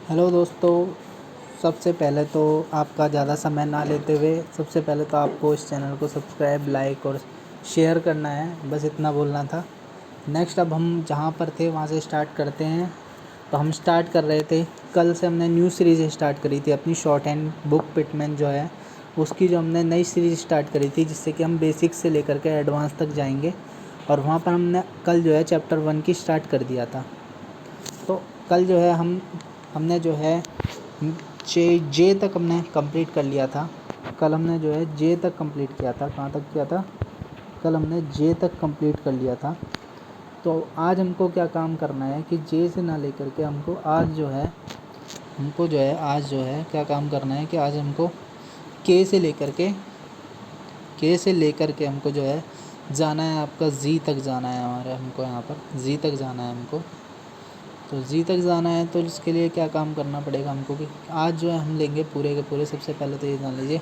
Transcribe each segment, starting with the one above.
Hello दोस्तों। सबसे पहले तो आपका ज़्यादा समय ना लेते हुए सबसे पहले तो आपको इस चैनल को सब्सक्राइब, लाइक और शेयर करना है, बस इतना बोलना था। नेक्स्ट अब हम जहाँ पर थे वहाँ से स्टार्ट करते हैं। तो हम स्टार्ट कर रहे थे, कल से हमने न्यू सीरीज़ स्टार्ट करी थी अपनी शॉर्ट हैंड बुक पिटमैन जो है उसकी, जो हमने नई सीरीज़ स्टार्ट करी थी जिससे कि हम बेसिक से लेकर के एडवांस तक जाएंगे। और वहाँ पर हमने कल जो है चैप्टर 1 की स्टार्ट कर दिया था। तो कल जो है हमने जो है जे तक हमने कंप्लीट कर लिया था। कल हमने जो है जे तक कंप्लीट किया था। कहाँ तक किया था? कल हमने जे तक कंप्लीट कर लिया था। तो आज हमको क्या काम करना है कि जे से ना लेकर के हमको आज जो है क्या काम करना है कि आज हमको के से लेकर के हमको जो है जाना है, आपका जी तक जाना है। हमको यहाँ पर जी तक जाना है हमको। तो जी तक जाना है तो इसके लिए क्या काम करना पड़ेगा हमको कि आज जो है हम लेंगे पूरे के पूरे। सबसे पहले तो ये जान लीजिए,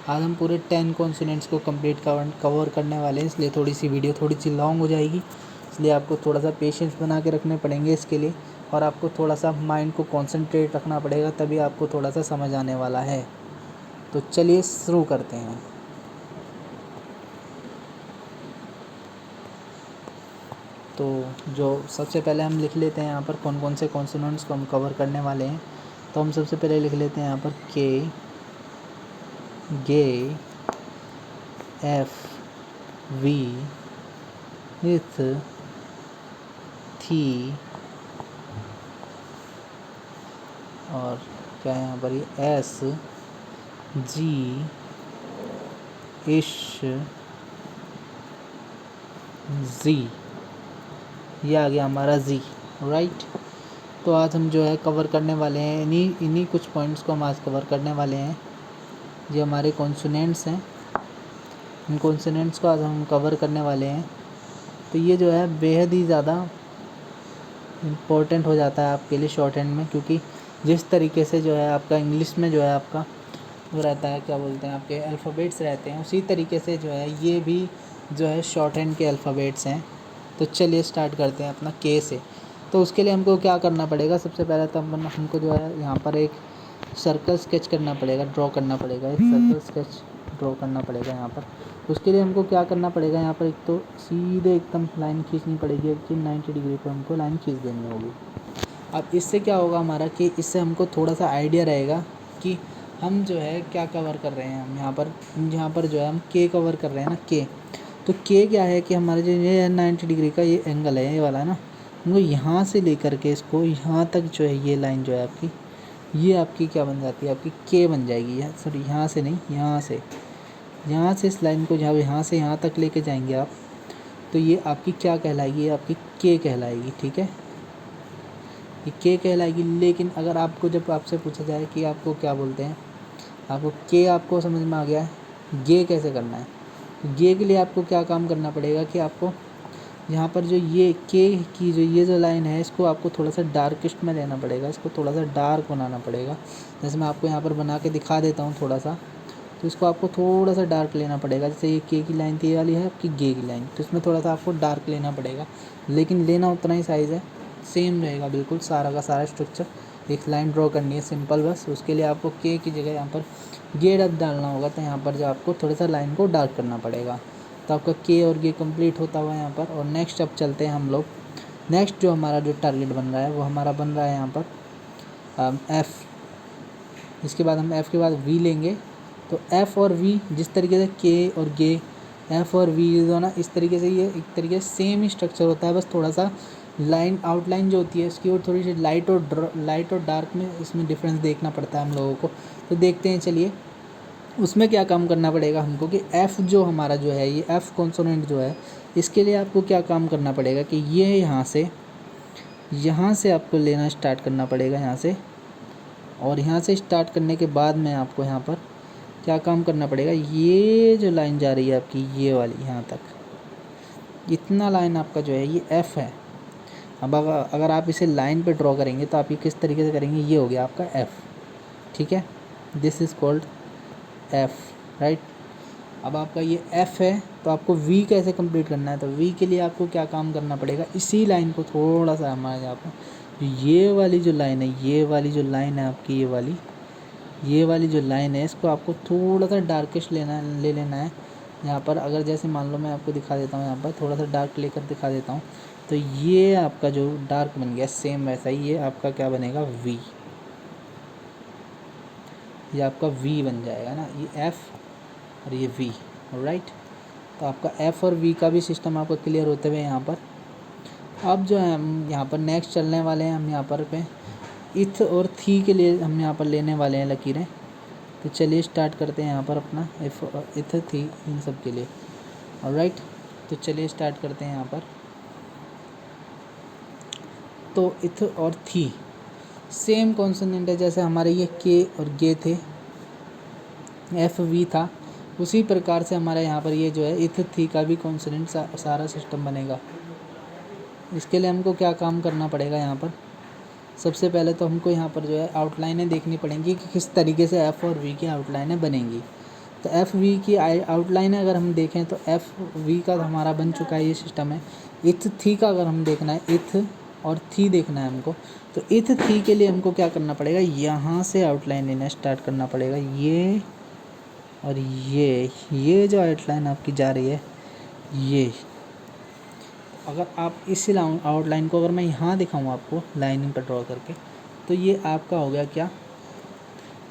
आज हम पूरे 10 कॉन्सोनेंट्स को कंप्लीट कवर करने वाले हैं। इसलिए थोड़ी सी वीडियो थोड़ी सी लॉन्ग हो जाएगी, इसलिए आपको थोड़ा सा पेशेंस बना के रखने पड़ेंगे इसके लिए। और आपको थोड़ा सा माइंड को कॉन्सेंट्रेट रखना पड़ेगा, तभी आपको थोड़ा सा समझ आने वाला है। तो चलिए शुरू करते हैं। तो जो सबसे पहले हम लिख लेते हैं यहाँ पर कौन कौन से कॉन्सोनेंट्स को हम कवर करने वाले हैं। तो हम सबसे पहले लिख लेते हैं यहाँ पर के, गे, एफ, वी, इथ, थी, और क्या है यहाँ पर ये एस, जी, इश, जी, ये आ गया हमारा जी, राइट। तो आज हम जो है कवर करने वाले हैं इन्हीं कुछ पॉइंट्स को हम आज कवर करने वाले हैं। जो हमारे कॉन्सोनेंट्स हैं, इन कॉन्सोनेंट्स को आज हम कवर करने वाले हैं। तो ये जो है बेहद ही ज़्यादा इम्पोर्टेंट हो जाता है आपके लिए शॉर्ट हैंड में, क्योंकि जिस तरीके से जो है आपका इंग्लिश में जो है आपका वो रहता है, क्या बोलते हैं, आपके अल्फ़ाबेट्स रहते हैं, उसी तरीके से जो है ये भी जो है शॉर्ट हैंड के अल्फ़ाबेट्स हैं। तो चलिए स्टार्ट करते हैं अपना के से। तो उसके लिए हमको क्या करना पड़ेगा? सबसे पहले तो हमको जो है यहाँ पर एक सर्कल स्केच करना पड़ेगा, ड्रॉ करना पड़ेगा, एक सर्कल स्केच ड्रॉ करना पड़ेगा यहाँ पर। उसके लिए हमको क्या करना पड़ेगा? यहाँ पर एक तो सीधे एकदम लाइन खींचनी पड़ेगी कि 90 डिग्री पर हमको लाइन खींच देनी होगी। अब इससे क्या होगा हमारा कि इससे हमको थोड़ा सा आइडिया रहेगा कि हम जो है क्या कवर कर रहे हैं। हम यहाँ पर जो है हम के कवर कर रहे हैं ना, के। तो के क्या है कि हमारे जो ये 90 डिग्री का ये एंगल है, ये वाला ना, हमको यहाँ से लेकर के इसको यहाँ तक जो है ये लाइन जो है आपकी, ये आपकी क्या बन जाती है? आपकी के बन जाएगी। सॉरी, यहाँ से नहीं, यहाँ से इस लाइन को जब यहाँ से यहाँ तक लेके जाएंगे आप, तो ये आपकी क्या कहलाएगी? ये आपकी के कहलाएगी, ठीक है, ये के कहलाएगी। लेकिन अगर आपको जब आपसे पूछा जाए कि आपको क्या बोलते हैं, आपको के आपको समझ में आ गया है, गे कैसे करना है? तो गे के लिए आपको क्या काम करना पड़ेगा कि आपको यहाँ पर जो ये के की ये जो लाइन है, इसको आपको थोड़ा सा डार्केस्ट में लेना पड़ेगा, इसको थोड़ा सा डार्क बनाना पड़ेगा। जैसे मैं आपको यहाँ पर बना के दिखा देता हूँ थोड़ा सा। तो इसको आपको थोड़ा सा डार्क लेना पड़ेगा। जैसे ये के की लाइन थी, ये वाली है आपकी गे की लाइन, तो इसमें थोड़ा सा आपको डार्क लेना पड़ेगा, लेकिन लेना उतना ही साइज़ है, सेम रहेगा बिल्कुल सारा का सारा स्ट्रक्चर। एक लाइन ड्रॉ करनी है सिंपल बस। उसके लिए आपको के की जगह यहाँ पर गे डब डालना होगा, तो यहाँ पर जो आपको थोड़ा सा लाइन को डार्क करना पड़ेगा। तो आपका के और गे कंप्लीट होता हुआ यहाँ पर। और नेक्स्ट अब चलते हैं हम लोग। नेक्स्ट जो हमारा जो टारगेट बन रहा है वो हमारा बन रहा है यहाँ पर एफ़। इसके बाद हम एफ़ के बाद वी लेंगे। तो एफ़ और वी जिस तरीके से के और गे, एफ़ और वी जो ना, इस तरीके से ये एक तरीके से सेम ही स्ट्रक्चर होता है, बस थोड़ा सा लाइन आउटलाइन जो होती है इसकी और थोड़ी सी लाइट और डार्क में इसमें डिफरेंस देखना पड़ता है हम लोगों को। तो देखते हैं चलिए उसमें क्या काम करना पड़ेगा हमको कि एफ़ जो हमारा जो है, ये एफ़ कॉन्सोनेंट जो है, इसके लिए आपको क्या काम करना पड़ेगा कि ये यहाँ से आपको लेना स्टार्ट करना पड़ेगा यहाँ से। और यहाँ से स्टार्ट करने के बाद में आपको यहाँ पर क्या काम करना पड़ेगा, ये जो लाइन जा रही है आपकी ये वाली यहाँ तक, इतना लाइन आपका जो है ये एफ़ है। अब अगर आप इसे लाइन पे ड्रॉ करेंगे तो आप ये किस तरीके से करेंगे, ये हो गया आपका एफ़, ठीक है, this is called F, right. अब आपका ये एफ़ है, तो आपको वी कैसे कंप्लीट करना है? तो वी के लिए आपको क्या काम करना पड़ेगा, इसी लाइन को थोड़ा सा हमारे यहाँ पर ये वाली जो लाइन है, ये वाली जो लाइन है आपकी, ये वाली जो लाइन है, इसको आपको थोड़ा सा डार्किश ले लेना है यहाँ पर। अगर जैसे मान लो मैं आपको दिखा देता हूँ, यहाँ पर थोड़ा सा डार्क लेकर दिखा देता हूँ, तो ये आपका जो डार्क बन गया, सेम वैसा ही ये आपका क्या बनेगा, वी। ये आपका वी बन जाएगा ना, ये एफ और ये वी, राइट। तो आपका एफ और वी का भी सिस्टम आपका क्लियर होते हुए यहाँ पर। अब जो है हम यहाँ पर नेक्स्ट चलने वाले हैं, हम यहाँ पर पे इथ और थी के लिए हम यहाँ पर लेने वाले हैं लकीरें। तो चलिए स्टार्ट करते हैं यहाँ पर अपना इथ थी इन सब के लिए, ऑलराइट। तो चलिए स्टार्ट करते हैं यहाँ पर। तो इथ और थी सेम कॉन्सोनेंट है, जैसे हमारे ये के और गे थे, एफ वी था, उसी प्रकार से हमारे यहाँ पर ये जो है इथ थी का भी कॉन्सोनेंट सारा सिस्टम बनेगा। इसके लिए हमको क्या काम करना पड़ेगा यहाँ पर, सबसे पहले तो हमको यहाँ पर जो है आउटलाइनें देखनी पड़ेंगी कि किस तरीके से एफ़ और वी की आउटलाइनें बनेंगी। तो एफ़ वी की आउटलाइनें अगर हम देखें तो एफ़ वी का हमारा बन चुका है, ये सिस्टम है। इथ थी का अगर हम देखना है, इथ और थी देखना है हमको, तो इथ थी के लिए हमको क्या करना पड़ेगा, यहाँ से आउटलाइन लेना स्टार्ट करना पड़ेगा। ये और ये जो आउटलाइन आपकी जा रही है, ये अगर आप इसी आउटलाइन को अगर मैं यहाँ दिखाऊँ आपको लाइनिंग पर ड्रॉ करके, तो ये आपका हो गया क्या,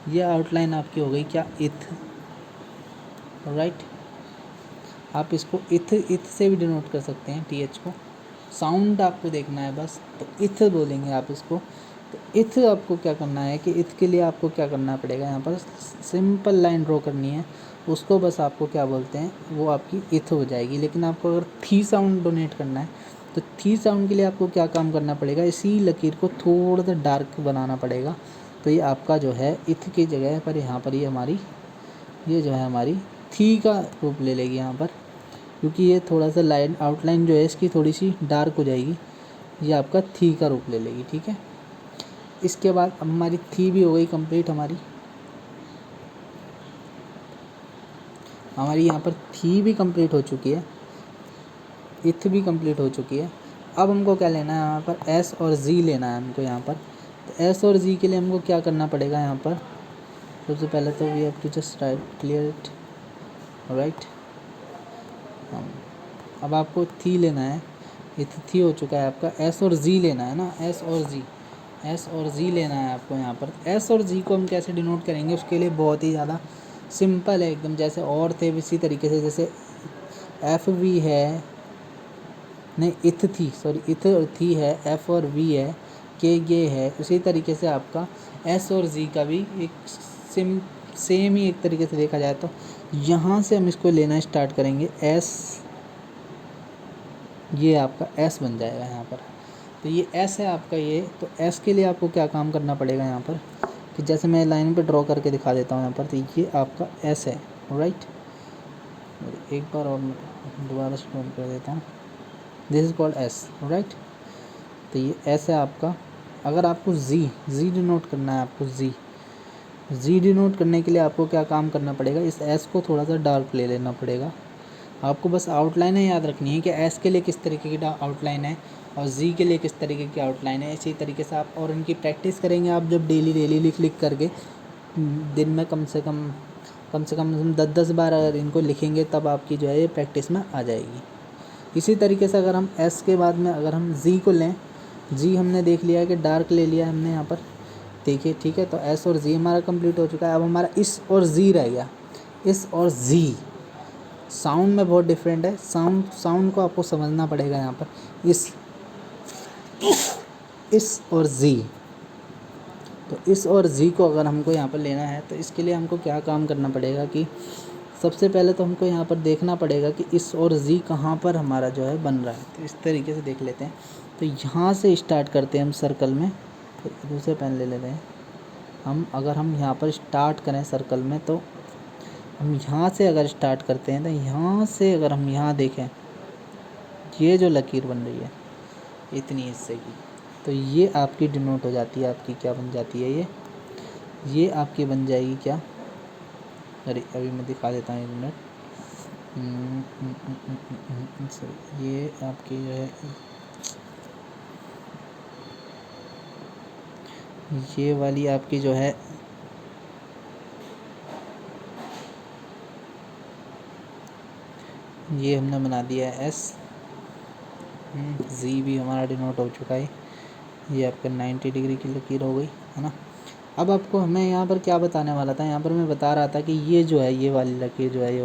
ये आउटलाइन आपकी हो गई क्या, इथ, राइट। आप इसको इथ से भी डिनोट कर सकते हैं, टी एच को। साउंड आपको देखना है बस, तो इथ बोलेंगे आप इसको। तो इथ आपको क्या करना है कि इथ के लिए आपको क्या करना पड़ेगा, यहाँ पर सिंपल लाइन ड्रॉ करनी है, उसको बस आपको क्या बोलते हैं, वो आपकी इथ हो जाएगी। लेकिन आपको अगर थी साउंड डोनेट करना है, तो थी साउंड के लिए आपको क्या काम करना पड़ेगा, इसी लकीर को थोड़ा सा डार्क बनाना पड़ेगा। तो ये आपका जो है इथ की जगह पर यहाँ पर ये जो है हमारी थी का रूप ले लेगी यहाँ पर, क्योंकि ये थोड़ा सा लाइन आउटलाइन जो है इसकी थोड़ी सी डार्क हो जाएगी, ये आपका थी का रूप ले लेगी, ठीक है। इसके बाद अब हमारी थी भी हो गई कंप्लीट, हमारी यहाँ पर थी भी कंप्लीट हो चुकी है, इथ भी कंप्लीट हो चुकी है। अब हमको क्या लेना है, यहाँ पर एस और जी लेना है हमको यहाँ पर। तो एस और जी के लिए हमको क्या करना पड़ेगा, यहाँ पर सबसे पहले तो we have to just write clear it, right. अब आपको थी लेना है, इथ थी हो चुका है आपका, एस और जी लेना है ना, एस और जी लेना है आपको यहाँ पर। एस और जी को हम कैसे डिनोट करेंगे, उसके लिए बहुत ही ज़्यादा सिंपल है एकदम, जैसे और थे इसी तरीके से, जैसे एफ वी है, नहीं इथ थी, सॉरी इथ और थी है, एफ और वी है, के ये है, उसी तरीके से आपका एस और जी का भी एक सेम ही एक तरीके से देखा जाए तो यहाँ से हम इसको लेना स्टार्ट करेंगे, एस, ये आपका एस बन जाएगा यहाँ पर। तो ये एस है आपका ये। तो एस के लिए आपको क्या काम करना पड़ेगा यहाँ पर, कि जैसे मैं लाइन पे ड्रॉ करके दिखा देता हूँ यहाँ पर, तो ये आपका एस है, राइट। एक बार और दोबारा से ड्रॉ कर देता हूँ, this is called S, right. तो ये एस है आपका। अगर आपको जी डिनोट करना है, आपको जी डिनोट करने के लिए आपको क्या काम करना पड़ेगा, इस एस को थोड़ा सा डार्क ले लेना पड़ेगा। आपको बस आउटलाइनें याद रखनी है कि एस के लिए किस तरीके की आउटलाइन है और जी के लिए किस तरीके की आउटलाइन है। इसी तरीके से आप और इनकी प्रैक्टिस करेंगे आप, जब डेली लिख करके दिन में कम से कम 10-10 बार अगर इनको लिखेंगे, तब आपकी जो है ये प्रैक्टिस में आ जाएगी। इसी तरीके से अगर हम एस के बाद में अगर हम जी को लें, जी हमने देख लिया है कि डार्क ले लिया हमने यहाँ पर, देखिए ठीक है। तो एस और जी हमारा कंप्लीट हो चुका है। अब हमारा इस और जी रह गया, इस और जी साउंड में बहुत डिफरेंट है, साउंड को आपको समझना पड़ेगा यहाँ पर। इस और जी, तो इस और जी को अगर हमको यहाँ पर लेना है, तो इसके लिए हमको क्या काम करना पड़ेगा कि सबसे पहले तो हमको यहाँ पर देखना पड़ेगा कि इस और जी कहाँ पर हमारा जो है बन रहा है। तो इस तरीके से देख लेते हैं। तो यहाँ से स्टार्ट करते हैं हम सर्कल में, तो दूसरे पेन ले लेते हैं हम। अगर हम यहाँ पर स्टार्ट करें सर्कल में, तो हम यहाँ से अगर स्टार्ट करते हैं, तो यहाँ से अगर हम यहाँ देखें, ये जो लकीर बन रही है इतनी हिस्से की, तो ये आपकी डिनोट हो जाती है, आपकी क्या बन जाती है, ये आपकी बन जाएगी क्या, अरे अभी मैं दिखा देता हूँ 1 मिनट। सॉरी, ये आपकी जो है ये वाली आपकी जो है ये हमने बना दिया है एस। जी भी हमारा डिनोट हो चुका है। ये आपका 90 डिग्री की लकीर हो गई है ना। अब आपको मैं यहाँ पर क्या बताने वाला था, यहाँ पर मैं बता रहा था कि ये जो है ये वाली लकीर जो है ये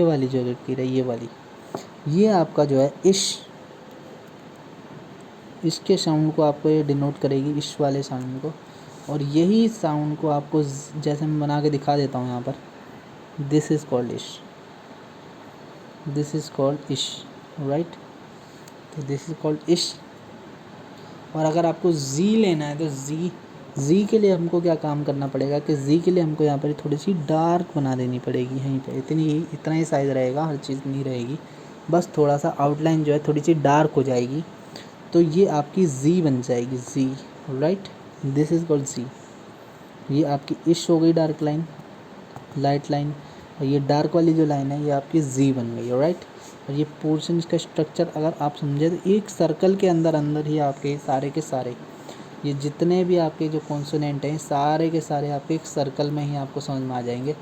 वाली जो लकीर है ये आपका जो है इसके साउंड को आपको ये डिनोट करेगी, इश वाले साउंड को। और यही साउंड को आपको जैसे मैं बना के दिखा देता हूँ यहाँ पर, दिस इज़ कॉल्ड इश, दिस इज़ कॉल्ड इश, राइट। तो दिस इज़ कॉल्ड इश। और अगर आपको जी लेना है तो जी के लिए हमको क्या काम करना पड़ेगा कि जी के लिए हमको यहाँ पर थोड़ी सी डार्क बना देनी पड़ेगी। यहीं पे इतना ही साइज़ रहेगा, हर चीज़ नहीं रहेगी, बस थोड़ा सा आउटलाइन जो है थोड़ी सी डार्क हो जाएगी, तो ये आपकी जी बन जाएगी, G, right. This is called G. ये आपकी इश हो गई डार्क लाइन, लाइट लाइन, और ये डार्क वाली जो लाइन है ये आपकी जी बन गई, राइट। और ये पोर्शन का स्ट्रक्चर अगर आप समझे तो एक सर्कल के अंदर ही आपके सारे के सारे ये जितने भी आपके जो कॉन्सोनेंट हैं सारे के सारे आपके एक सर्कल में ही आपको समझ में आ जाएंगे।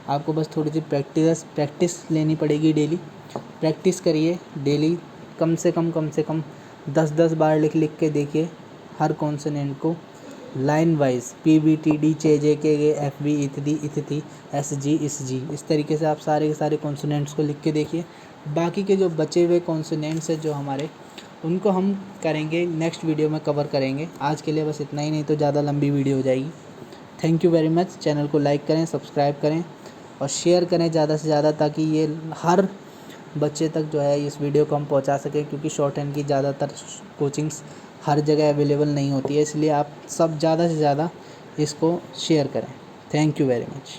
आपको बस थोड़ी सी प्रैक्टिस लेनी पड़ेगी, डेली प्रैक्टिस करिए, डेली कम से कम 10-10 बार लिख के देखिए हर कॉन्सोनेंट को line wise, P B T D चे जे के एफ बी इथी एस जी इस तरीके से आप सारे के सारे कॉन्सोनेंट्स को लिख के देखिए। बाकी के जो बचे हुए कॉन्सोनेंट्स हैं जो हमारे, उनको हम करेंगे नेक्स्ट वीडियो में कवर करेंगे। आज के लिए बस इतना ही, नहीं तो ज़्यादा लंबी वीडियो हो जाएगी। Thank you very much. Channel को लाइक करें, सब्सक्राइब करें और शेयर करें ज़्यादा से ज़्यादा, ताकि ये हर बच्चे तक जो है इस वीडियो को हम पहुंचा सकें, क्योंकि शॉर्ट हैंड की ज़्यादातर कोचिंग्स हर जगह अवेलेबल नहीं होती है, इसलिए आप सब ज़्यादा से ज़्यादा इसको शेयर करें। Thank you very much.